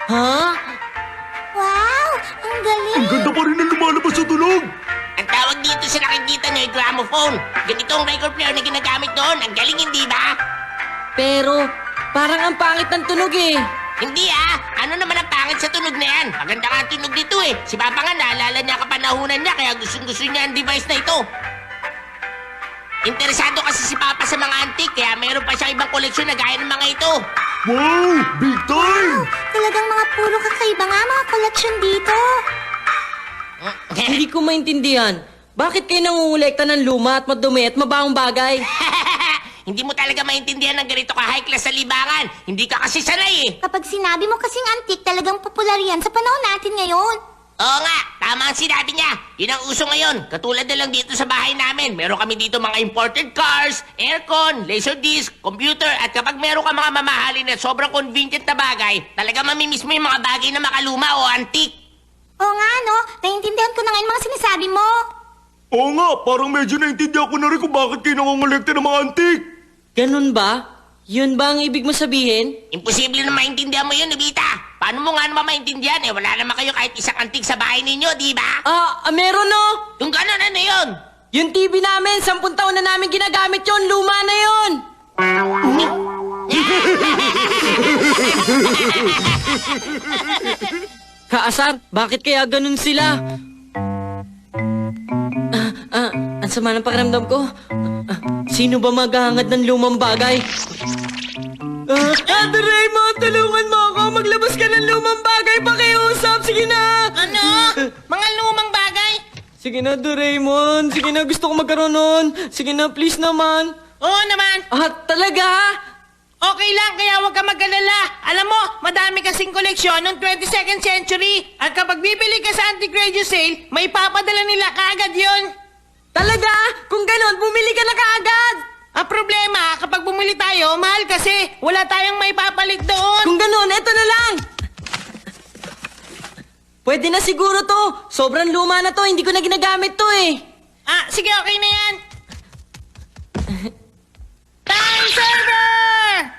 Ha? Wow! Ang galing! Ang ganda pa rin ang lumalabas sa tunog. Ang tawag dito sa nakikita nyo ay gramophone. Ganito ang record player na ginagamit doon. Ang galing, hindi ba? Pero, parang ang pangit ng tunog eh. Hindi Ano naman ang pangit sa tunog na yan? Maganda nga ang tunog nito eh. Si Papa nga naalala niya kapanahunan niya kaya gustong-gusto niya ang device na ito. Interesado kasi si Papa sa mga antique kaya meron pa siyang ibang koleksyon na gaya ng mga ito. Wow! Big time! Talagang mga puro kakaiba nga mga koleksyon dito. Hindi ko maintindihan. Bakit kayo nangungulekta ng luma at madumi at mabahong bagay? Hindi mo talaga maintindihan ng ganito ka high class sa libangan. Hindi ka kasi sanay eh. Kapag sinabi mo kasing antique, talagang popular yan sa panahon natin ngayon. Oo nga, tama ang sinabi niya. Yun ang uso ngayon. Katulad na lang dito sa bahay namin. Meron kami dito mga imported cars, aircon, laserdisc, computer, at kapag meron ka mga mamahalin at sobrang convenient na bagay, talaga mamimiss mo yung mga bagay na makaluma o antique. Oo nga, no? Naiintindihan ko na ngayon mga sinasabi mo. Oo nga, parang medyo naintindihan ko na rin kung bakit kayo nangongolekta ng mga antique. Ganun ba? Yun ba ang ibig mo sabihin? Imposible na maintindihan mo yun, Nobita. Paano mo nga naman maintindihan? Wala naman kayo kahit isang antique sa bahay ninyo, di ba? Meron no? Yung gano'n, ano yun? Yung TV namin, 10 taon na namin ginagamit yun. Luma na yun. Kaasar, bakit kaya ganun sila? Ang sama ng pakiramdam ko. Sino ba maghahangad ng lumang bagay? Doraemon, tulungan mo ako. Maglabas ka ng lumang bagay. Pakiusap, sige na. Ano? Mga lumang bagay? Sige na, Doraemon. Sige na, gusto ko magkaroon nun. Sige na, please naman. Oo naman. Talaga? Okay lang, kaya huwag ka mag-alala. Alam mo, madami kasing koleksyon noong 22nd century. At kapag bibili ka sa antique radio sale, may papadala nila kaagad yun. Talaga? Kung ganon, bumili ka na kaagad. Ang problema, kapag bumili tayo, mahal kasi. Wala tayong may papalit doon. Kung ganon, eto na lang. Pwede na siguro to. Sobrang luma na to. Hindi ko na ginagamit to eh. Sige, okay na yan. Time server!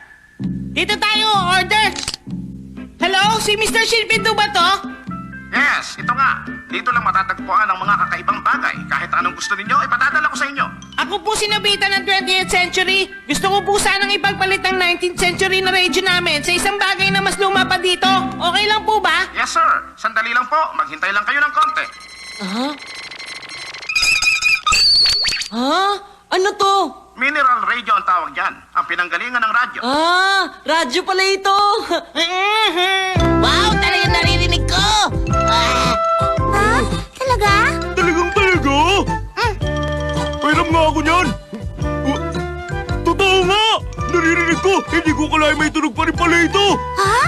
Dito tayo, order. Hello, si Mr. Shilpito ba to? Yes, ito nga. Dito lang matatagpuan ang mga kakaibang bagay. Kahit anong gusto ninyo, ipadadala ko sa inyo. Ako po si Nobita ng 20th century. Gusto ko po sanang ipagpalit ang 19th century na radio namin sa isang bagay na mas luma pa dito. Okay lang po ba? Yes, sir. Sandali lang po. Maghintay lang kayo ng konti. Ano to? Mineral radio ang tawag dyan. Ang pinanggalingan ng radyo. Radyo pala ito. Wow, talaga naririnig ko! Ha? Talaga? Talagang talaga? Pairam nga ako niyan. Totoo nga! Naririnig ko! Hindi ko kalahin may tunog pa rin pala ito! Ha?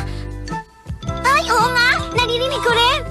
Ay, oo nga! Naririnig ko rin!